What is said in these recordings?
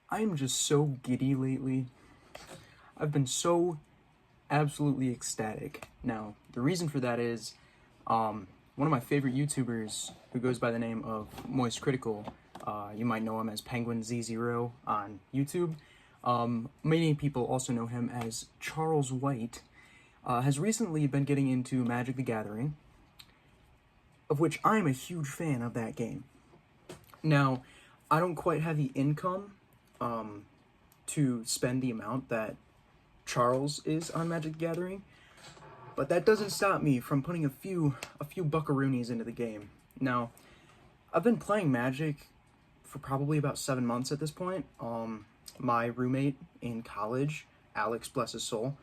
I am just so giddy lately. I've been so absolutely ecstatic. Now, the reason for that is one of my favorite YouTubers who goes by the name of Moist Critical. You might know him as Penguin Z0 on YouTube. Many people also know him as Charles White. Has recently been getting into Magic the Gathering, of which I am a huge fan of that game. Now, I don't quite have the income to spend the amount that Charles is on Magic the Gathering, but that doesn't stop me from putting a few buckaroonies into the game. Now, I've been playing Magic for probably about 7 months at this point. My roommate in college, Alex, bless his soul,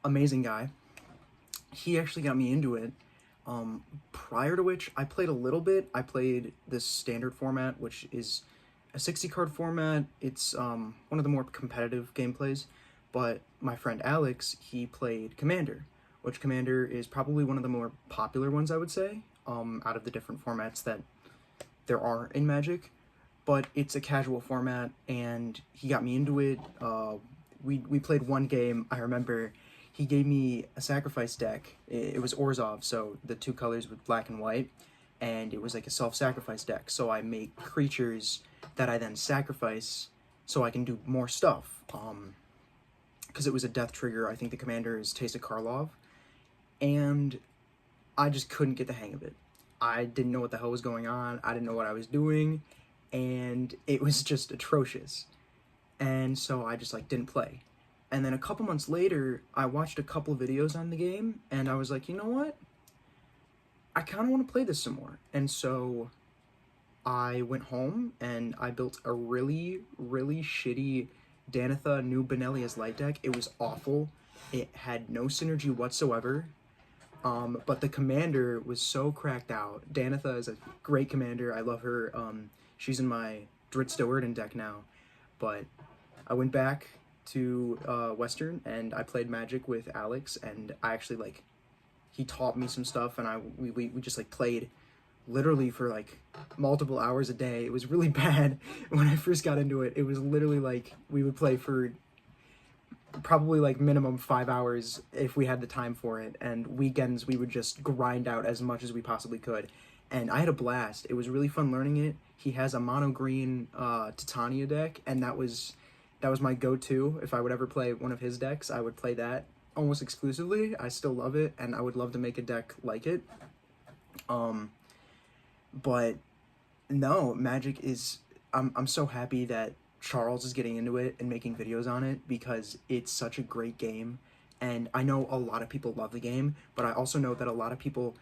amazing guy. He actually got me into it. Prior to which, I played a little bit. I played this standard format, which is a 60 card format. It's one of the more competitive gameplays. But my friend Alex, he played Commander, which Commander is probably one of the more popular ones, I would say, out of the different formats that there are in Magic. But it's a casual format, and he got me into it. We played one game. I remember he gave me a sacrifice deck. It was Orzhov, so the two colors with black and white, and it was like a self-sacrifice deck. So I make creatures that I then sacrifice so I can do more stuff. Because it was a death trigger. I think the commander is Teysa Karlov, and I just couldn't get the hang of it. I didn't know what the hell was going on. I didn't know what I was doing, and it was just atrocious. And so I just didn't play. And then a couple months later, I watched a couple videos on the game, and I was like, you know what? I kind of want to play this some more. And so I went home and I built a really shitty Danitha New Benelia's light deck. It was awful. It had no synergy whatsoever. But the commander was so cracked out. Danitha is a great commander. I love her. She's in my Dritz Do'Urden deck now. But I went back to Western and I played Magic with Alex, and I actually he taught me some stuff, and we just played literally for multiple hours a day. It was really bad when I first got into it. It was literally we would play for probably minimum 5 hours if we had the time for it, and weekends we would just grind out as much as we possibly could, and I had a blast. It was really fun learning it. He has a mono green Titania deck, and that was my go-to. If I would ever play one of his decks, I would play that almost exclusively. I still love it, and I would love to make a deck like it. But no, Magic is... I'm so happy that Charles is getting into it and making videos on it, because it's such a great game. And I know a lot of people love the game, but I also know that a lot of people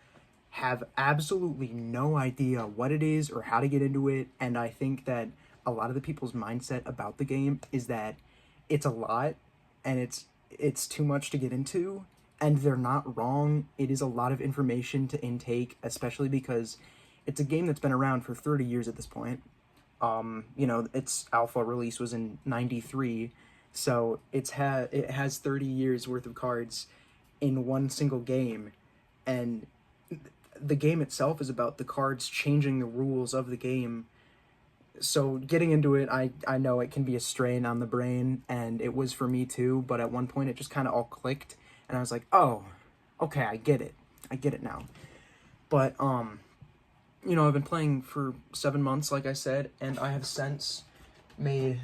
have absolutely no idea what it is or how to get into it. And I think that a lot of the people's mindset about the game is that it's a lot and it's too much to get into, and they're not wrong. It is a lot of information to intake, especially because it's a game that's been around for 30 years at this point. Its alpha release was in 93, so it has 30 years worth of cards in one single game, and the game itself is about the cards changing the rules of the game. So getting into it, I know it can be a strain on the brain, and it was for me too, but at one point it just kind of all clicked, and I was like, oh, okay, I get it now. But I've been playing for 7 months, like I said, and I have since made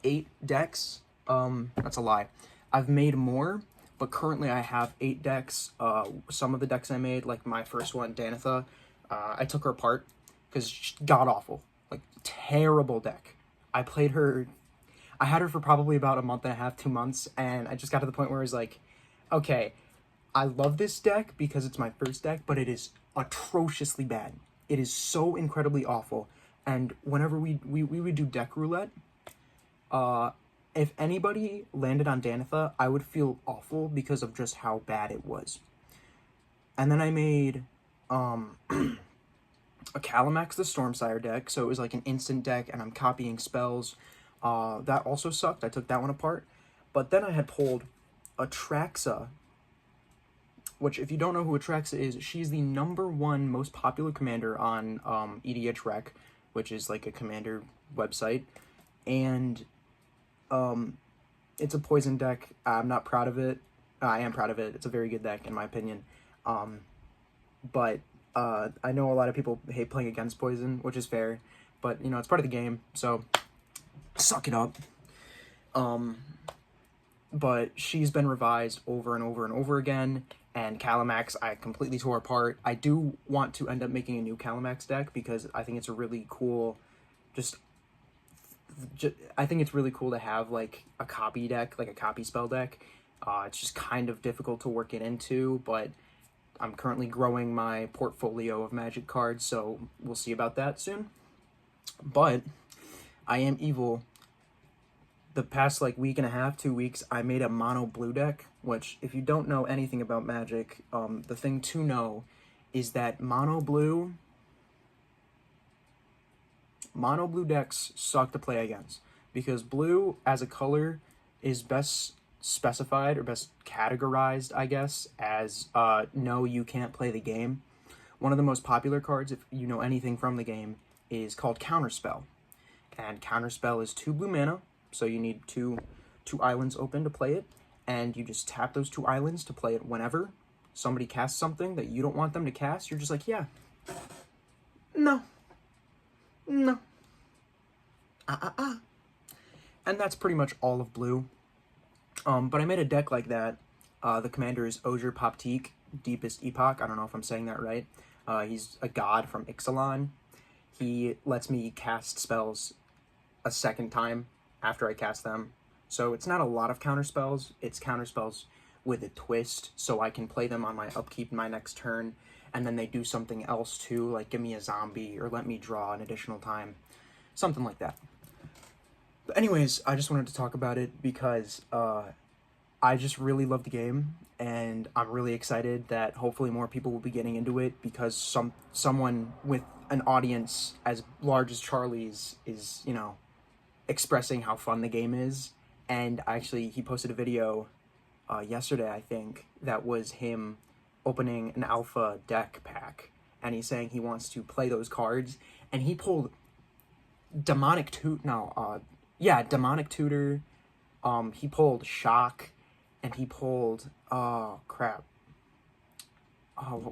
8 decks. That's a lie. I've made more, but currently I have 8 decks. Some of the decks I made, like my first one, Danitha, I took her apart because she's god-awful. Terrible deck. I had her for probably about a month and a half, 2 months, and I just got to the point where I was like, okay, I love this deck because it's my first deck, but it is atrociously bad. It is so incredibly awful. And whenever we would do deck roulette, if anybody landed on Danitha, I would feel awful because of just how bad it was. And then I made a Calamax the Stormsire deck, so it was an instant deck, and I'm copying spells. That also sucked. I took that one apart. But then I had pulled Atraxa, which, if you don't know who Atraxa is, she's the #1 most popular commander on EDH Rec, which is a commander website. and it's a poison deck. I'm not proud of it. I am proud of it. It's a very good deck in my opinion. But I know a lot of people hate playing against poison, which is fair, but you know, it's part of the game, so suck it up. But she's been revised over and over and over again, and Calamax I completely tore apart. I do want to end up making a new Calamax deck because I think it's a really cool, I think it's really cool to have like a copy deck, like a copy spell deck. It's just kind of difficult to work it into, but I'm currently growing my portfolio of Magic cards, so we'll see about that soon. But I am evil. The past like week and a half, 2 weeks, I made a mono blue deck, which if you don't know anything about Magic, the thing to know is that mono blue decks suck to play against, because blue as a color is best specified or best categorized, I guess, as no, you can't play the game. One of the most popular cards, if you know anything from the game, is called Counterspell. And Counterspell is 2 blue mana, so you need two islands open to play it, and you just tap those 2 islands to play it whenever somebody casts something that you don't want them to cast. You're just like, yeah, no, and that's pretty much all of blue. But I made a deck like that. The commander is Ozir Poptique, Deepest Epoch. I don't know if I'm saying that right. He's a god from Ixalan. He lets me cast spells a second time after I cast them. So it's not a lot of counterspells. It's counterspells with a twist, so I can play them on my upkeep my next turn, and then they do something else too, like give me a zombie or let me draw an additional time. Something like that. But anyways, I just wanted to talk about it because I just really love the game, and I'm really excited that hopefully more people will be getting into it, because someone with an audience as large as Charlie's is, you know, expressing how fun the game is. And actually, he posted a video yesterday, I think, that was him opening an alpha deck pack, and he's saying he wants to play those cards, and he pulled Demonic Tutor, he pulled Shock, and he pulled, what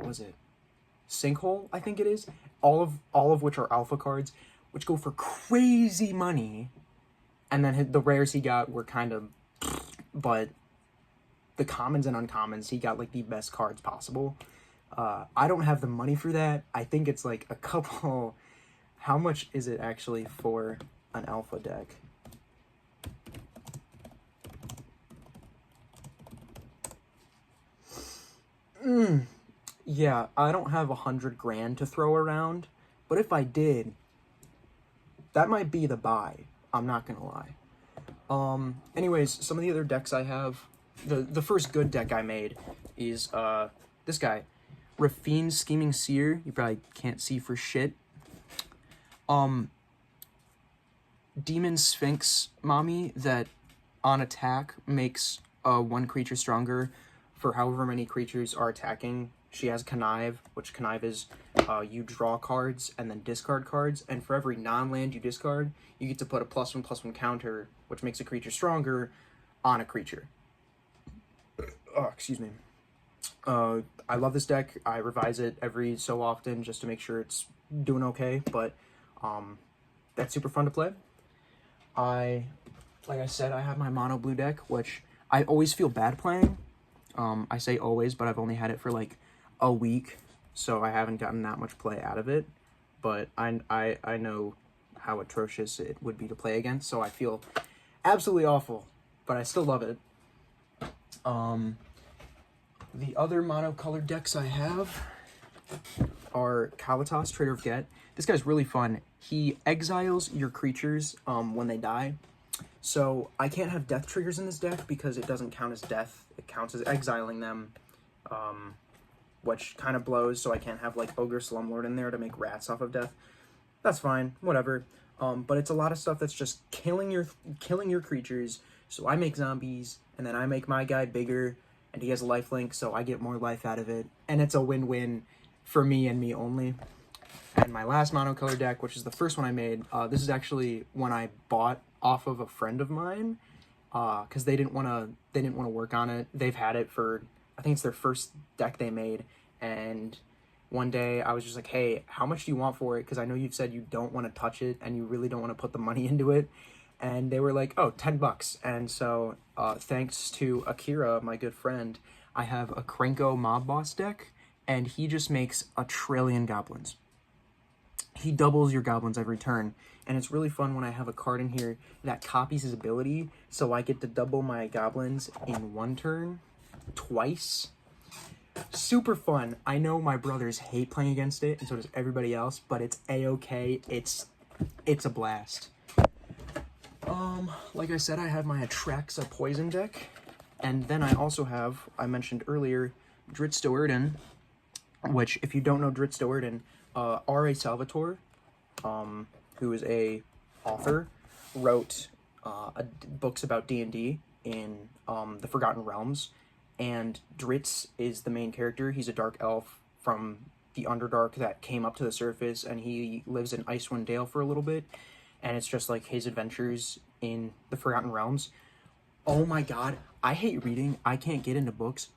was it? Sinkhole, I think it is. All of which are alpha cards, which go for crazy money. And then the rares he got were kind of, but the commons and uncommons, he got like the best cards possible. I don't have the money for that. I think it's like a couple, how much is it actually for an alpha deck? Yeah, I don't have 100 grand to throw around, but if I did, that might be the buy. I'm not gonna lie. Anyways, some of the other decks I have, the first good deck I made is this guy, Rafine's Scheming Seer. You probably can't see for shit. Demon Sphinx Mommy that on attack makes 1 creature stronger for however many creatures are attacking. She has Connive, which Connive is you draw cards and then discard cards, and for every non-land you discard, you get to put a +1/+1 counter, which makes a creature stronger on a creature. Oh, excuse me. I love this deck. I revise it every so often just to make sure it's doing okay, but that's super fun to play. Like I said, I have my mono blue deck, which I always feel bad playing. I say always, but I've only had it for like a week, so I haven't gotten that much play out of it. But I know how atrocious it would be to play against, so I feel absolutely awful, but I still love it. The other monocolored decks I have are Kalitas, Trader of Get. This guy's really fun. He exiles your creatures when they die. So I can't have death triggers in this deck because it doesn't count as death. It counts as exiling them, which kind of blows. So I can't have like Ogre Slumlord in there to make rats off of death. That's fine, whatever. But it's a lot of stuff that's just killing your creatures. So I make zombies, and then I make my guy bigger, and he has a lifelink, so I get more life out of it. And it's a win-win for me and me only. And my last monocolor deck, which is the first one I made, this is actually when I bought off of a friend of mine, because they didn't want to work on it. They've had it for, I think it's their first deck they made, and one day I was just like, hey, how much do you want for it? Because I know you've said you don't want to touch it and you really don't want to put the money into it. And they were like, oh, $10. And so thanks to Akira, my good friend, I have a Krenko Mob Boss deck, and he just makes 1 trillion goblins. He doubles your goblins every turn, and it's really fun when I have a card in here that copies his ability, so I get to double my goblins in 1 turn, twice. Super fun. I know my brothers hate playing against it, and so does everybody else, but it's a-okay. It's a blast. Like I said, I have my Atraxa Poison deck, and then I also have, I mentioned earlier, Drizzt Do'Urden, which, if you don't know Drizzt Do'Urden, R.A. Salvatore, who is a author, wrote books about D&D in the Forgotten Realms, and Drizzt is the main character. He's a dark elf from the Underdark that came up to the surface, and he lives in Icewind Dale for a little bit, and it's just like his adventures in the Forgotten Realms. Oh my god, I hate reading. I can't get into books.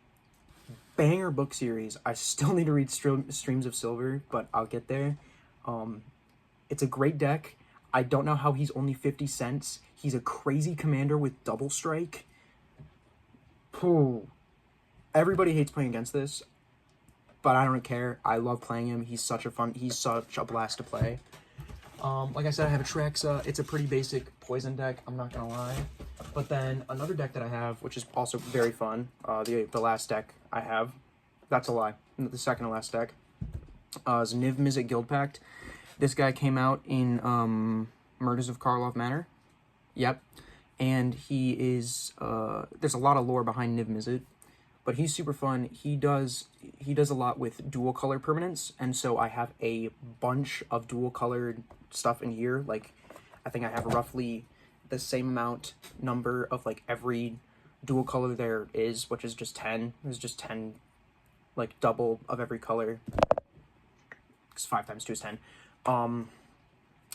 Banger book series. I still need to read Streams of Silver, but I'll get there. It's a great deck. I don't know how he's only 50 cents. He's a crazy commander with double strike. Pooh. Everybody hates playing against this, but I don't care. I love playing him. He's such a blast to play. Like I said, I have Atraxa. It's a pretty basic poison deck, I'm not gonna lie. But then another deck that I have, which is also very fun, the last deck I have, that's a lie, the second to last deck, is Niv Mizzet Guildpact. This guy came out in Murders of Karlov Manor. Yep. And he is, there's a lot of lore behind Niv Mizzet, but he's super fun. He does a lot with dual color permanents, and so I have a bunch of dual colored stuff in here. Like, I think I have roughly the same number of like every dual color there is, which is just 10. There's just 10, like double of every color. Because 5 times 2 is 10.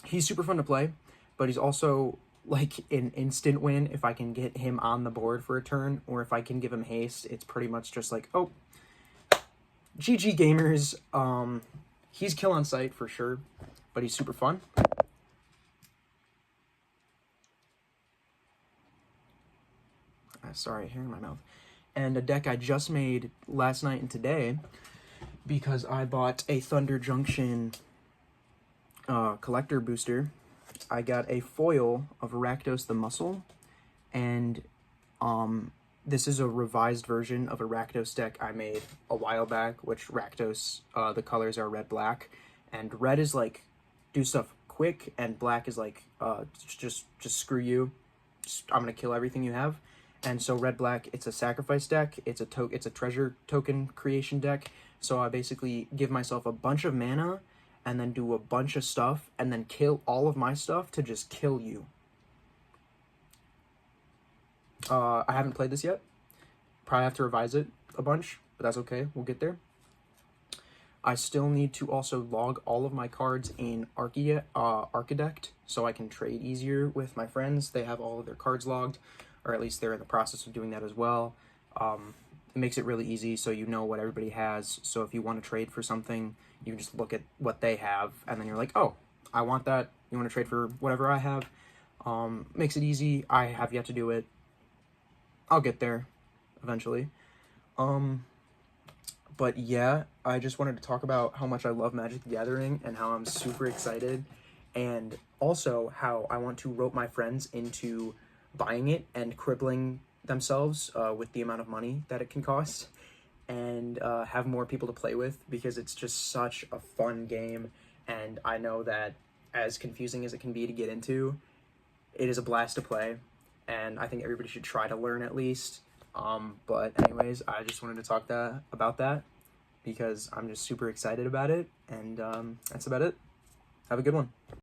He's super fun to play, but he's also like an instant win if I can get him on the board for a turn, or if I can give him haste. It's pretty much just like, oh, GG gamers. He's kill on sight for sure, but he's super fun. Sorry, hair in my mouth. And a deck I just made last night and today, because I bought a Thunder Junction collector booster. I got a foil of Rakdos the Muscle, and this is a revised version of a Rakdos deck I made a while back, which Rakdos, the colors are red, black, and red is like, do stuff quick, and black is like, just screw you, I'm gonna kill everything you have. And so red, black, it's a sacrifice deck, it's a treasure token creation deck, so I basically give myself a bunch of mana, and then do a bunch of stuff, and then kill all of my stuff to just kill you. I haven't played this yet. Probably have to revise it a bunch, but that's okay. We'll get there. I still need to also log all of my cards in Archidekt, so I can trade easier with my friends. They have all of their cards logged, or at least they're in the process of doing that as well. It makes it really easy, so you know what everybody has. So if you want to trade for something, you can just look at what they have, and then you're like, oh, I want that. You want to trade for whatever I have? Makes it easy. I have yet to do it. I'll get there eventually. But yeah, I just wanted to talk about how much I love Magic the Gathering and how I'm super excited, and also how I want to rope my friends into buying it and crippling themselves with the amount of money that it can cost, and have more people to play with, because it's just such a fun game. And I know that, as confusing as it can be to get into, it is a blast to play, and I think everybody should try to learn at least. But anyways, I just wanted to talk about that because I'm just super excited about it, and that's about it. Have a good one.